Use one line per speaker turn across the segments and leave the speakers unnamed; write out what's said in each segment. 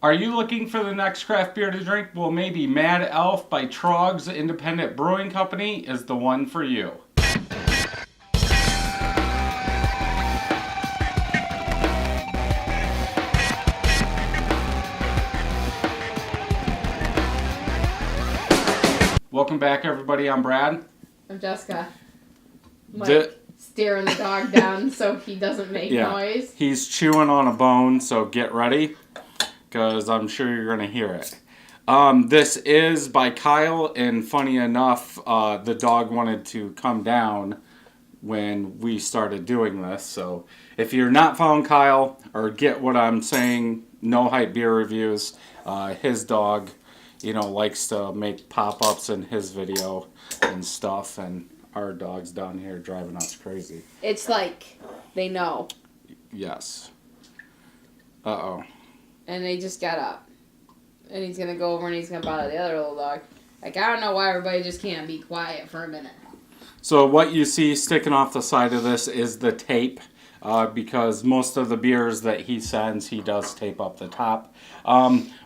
Are you looking for the next craft beer to drink? Well, maybe Mad Elf by Troegs Independent Brewing Company is the one for you. Welcome back, everybody. I'm Brad.
I'm Jessica. Like, staring the dog down so he doesn't make noise.
He's chewing on a bone, so get ready, because I'm sure you're going to hear it. This is by Kyle, and funny enough, the dog wanted to come down when we started doing this. So if you're not following Kyle, or get what I'm saying, No Hype Beer Reviews, his dog, likes to make pop-ups in his video and stuff, and our dog's down here driving us crazy.
It's like they know.
Yes. Uh-oh.
And they just got up. And he's going to go over and he's going to bother the other little dog. Like, I don't know why everybody just can't be quiet for a minute. So
what you see sticking off the side of this is the tape. Because most of the beers that he sends, he does tape up the top.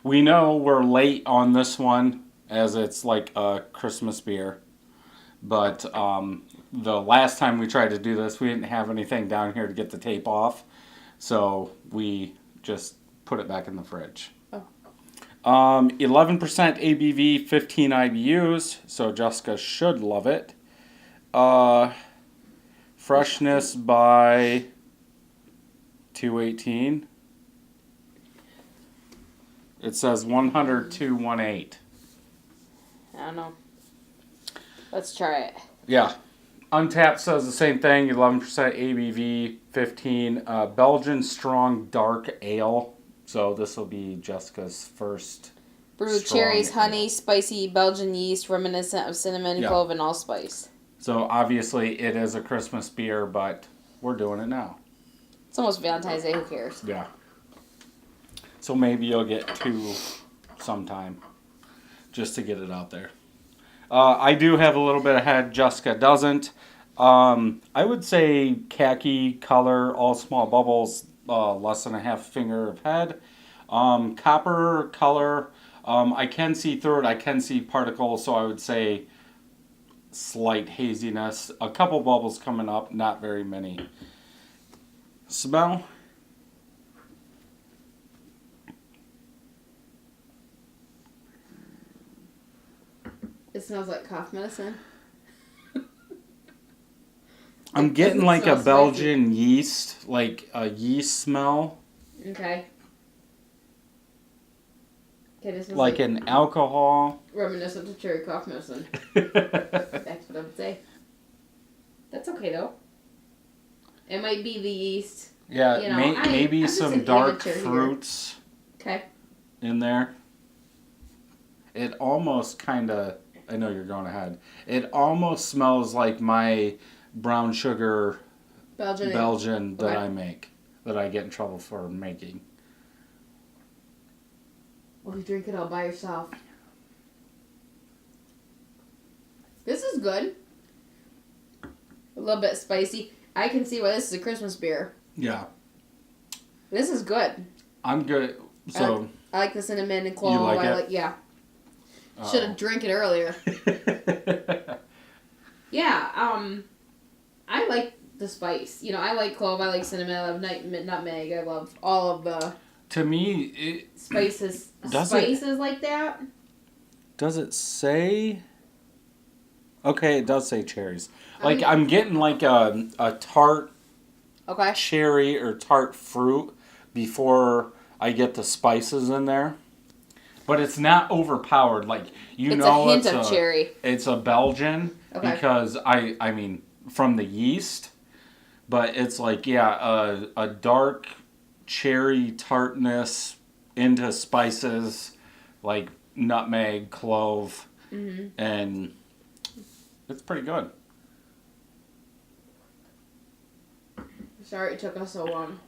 We know we're late on this one, as it's like a Christmas beer. But the last time we tried to do this, we didn't have anything down here to get the tape off. So we just put it back in the fridge. 11% ABV, 15 IBUs. So Jessica should love it. Freshness by 218. It says 100 to 18.
I don't know. Let's try it.
Yeah. Untapped says the same thing. 11% ABV, 15. Belgian Strong Dark Ale. So this will be Jessica's first.
Brew cherries, honey, spicy Belgian yeast, reminiscent of cinnamon, clove, and allspice.
So obviously it is a Christmas beer, but we're doing it now.
It's almost Valentine's Day. Who cares?
Yeah. So maybe you'll get two sometime, just to get it out there. I do have a little bit of head. Jessica doesn't. I would say khaki color, all small bubbles, less than a half finger of head. Copper color, I can see through it. I can see particles, so I would say slight haziness. A couple bubbles coming up, not very many. Smell.
It smells like cough medicine.
I'm getting like a Belgian yeast, like a yeast smell.
Okay. This was
like an alcohol.
Reminiscent of cherry cough medicine. That's what I would say. That's okay though. It might be the yeast.
Yeah, maybe some dark fruits.
Okay.
In there. It almost kind of, I know you're going ahead. It almost smells like my brown sugar Belgian that I make, that I get in trouble for making.
Well, you drink it all by yourself. This is good. A little bit spicy. I can see why this is a Christmas beer.
Yeah.
This is good.
I'm good. So
I like the cinnamon and clove.
You like it?
Yeah. Should have drank it earlier. Yeah. I like the spice. I like clove. I like cinnamon. I love nutmeg. I love all of the.
To me,
spices like that.
Does it say? Okay, it does say cherries. Like I'm getting like a tart, cherry or tart fruit before I get the spices in there. But it's not overpowered. Like
it's a hint of cherry.
It's a Belgian because I mean from the yeast, but it's like a dark cherry tartness into spices like nutmeg, clove, and it's pretty good.
Sorry it took us so long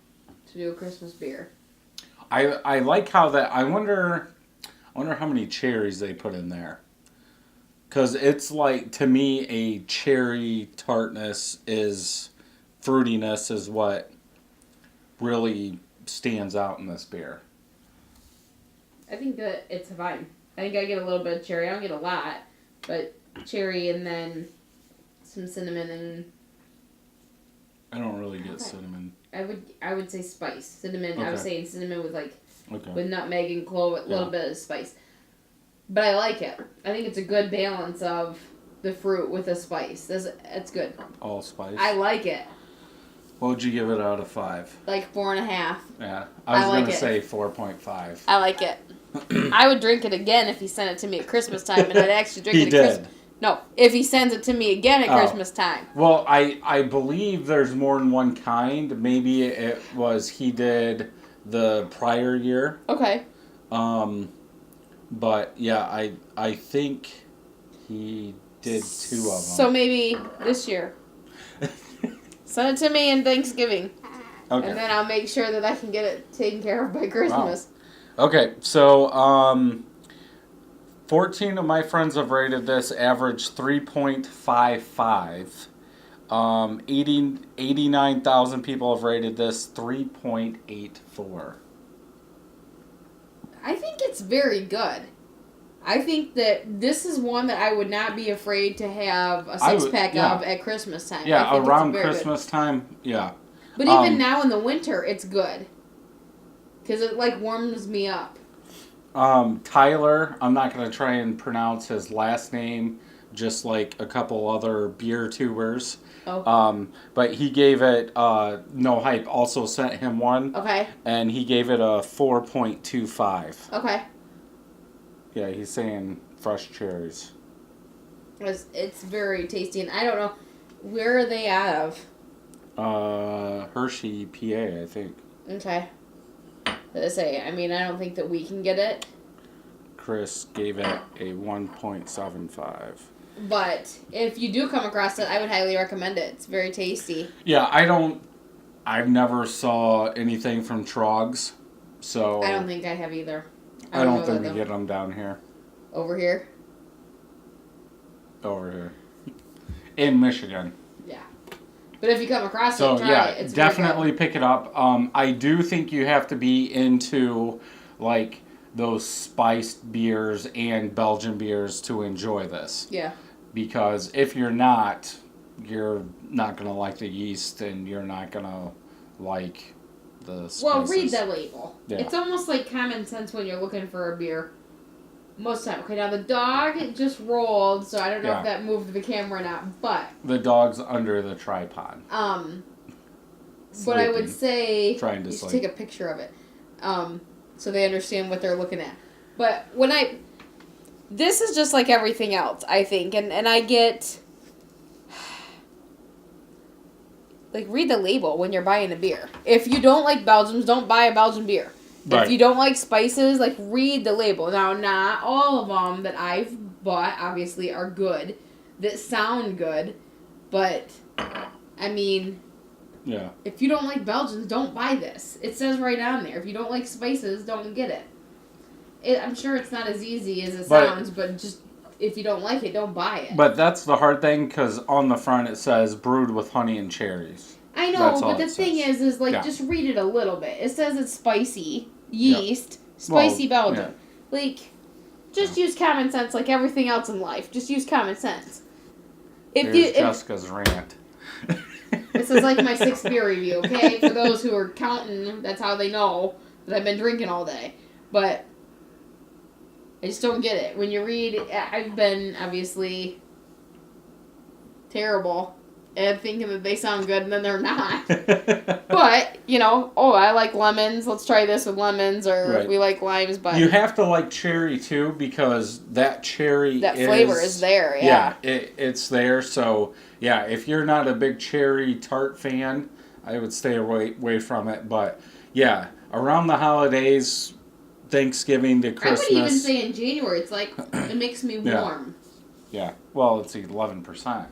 to do a Christmas beer.
I like how that. I wonder how many cherries they put in there. Because it's like, to me, a cherry tartness fruitiness is what really stands out in this beer.
I think that it's fine. I think I get a little bit of cherry. I don't get a lot, but cherry and then some cinnamon and.
I don't really get cinnamon.
I would say spice. Cinnamon.
Okay.
I was saying cinnamon with
Okay.
with nutmeg and clove, a little bit of spice. But I like it. I think it's a good balance of the fruit with the spice. It's good.
Allspice.
I like it.
What would you give it out of 5?
Like 4.5.
Yeah, I was
like
gonna
it.
say 4.5.
I like it. I would drink it again if he sent it to me at Christmas time, and I'd actually drink
He
it at
did.
Christmas. No, if he sends it to me again at
Oh.
Christmas time.
Well, I believe there's more than one kind. Maybe it was he did the prior year.
Okay.
But yeah, I think he did 2 of them.
So maybe this year. Send it to me in Thanksgiving.
Okay.
And then I'll make sure that I can get it taken care of by Christmas.
Wow. Okay, so 14 of my friends have rated this, average 3.55. 89,000 people have rated this 3.84.
I think it's very good. I think that this is one that I would not be afraid to have a 6-pack of at Christmas time.
Yeah,
I think
around
it's very
Christmas time, yeah.
But even now in the winter, it's good. Because it, warms me up.
Tyler, I'm not going to try and pronounce his last name, just like a couple other beer tubers.
Oh.
But he gave it, No Hype also sent him one.
Okay.
And he gave it a 4.25.
Okay.
Yeah, he's saying fresh cherries.
It's very tasty, and I don't know, where are they out of?
Hershey, PA, I think.
Okay. Let's say, I don't think that we can get it.
Chris gave it a 1.75.
But if you do come across it, I would highly recommend it. It's very tasty.
Yeah, I've never saw anything from Troegs, so.
I don't think I have either.
I don't think we get them down here.
Over here?
Over here. In Michigan.
Yeah. But if you come across
So,
it, try
yeah,
it. It's
definitely pick it up. I do think you have to be into, those spiced beers and Belgian beers to enjoy this.
Yeah.
Because if you're not going to like the yeast and you're not going to like the spices.
Well, read the label.
Yeah.
It's almost like common sense when you're looking for a beer. Most of the time. Okay, now the dog just rolled, so I don't know if that moved the camera or not, but...
The dog's under the tripod.
But I would say...
Trying to
you should
sleep.
take a picture of it. So they understand what they're looking at. But when this is just like everything else, I think, and I get... read the label when you're buying a beer. If you don't like Belgians, don't buy a Belgian beer.
Right.
If you don't like spices, read the label. Now, not all of them that I've bought, obviously, are good, that sound good, but,
Yeah.
if you don't like Belgians, don't buy this. It says right on there. If you don't like spices, don't get it. I'm sure it's not as easy as it sounds, but just, if you don't like it, don't buy it.
But that's the hard thing, because on the front it says brewed with honey and cherries.
I know,
That's all
but the
it
thing
says.
is just read it a little bit. It says it's spicy, yeast, spicy Belgian. Just use common sense like everything else in life. Just use common sense.
Here's Jessica's rant.
This is like my 6th beer review, okay? For those who are counting, that's how they know that I've been drinking all day. But I just don't get it. When you read, I've been obviously terrible at thinking that they sound good and then they're not. But, I like lemons. Let's try this with lemons, or we like limes. But
you have to like cherry too, because that
flavor is there. Yeah,
it's there. So yeah, if you're not a big cherry tart fan, I would stay away from it. But yeah, around the holidays, Thanksgiving to Christmas.
I would even say in January, it's it makes me warm.
Yeah. Well, it's 11%.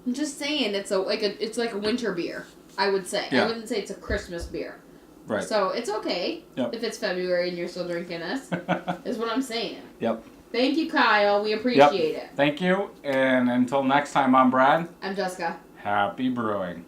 I'm just saying it's like a winter beer, I would say.
Yeah.
I wouldn't say it's a Christmas beer.
Right.
So it's okay if it's February and you're still drinking this, is what I'm saying.
Yep.
Thank you, Kyle. We appreciate it.
Thank you. And until next time, I'm Brad.
I'm Jessica.
Happy brewing.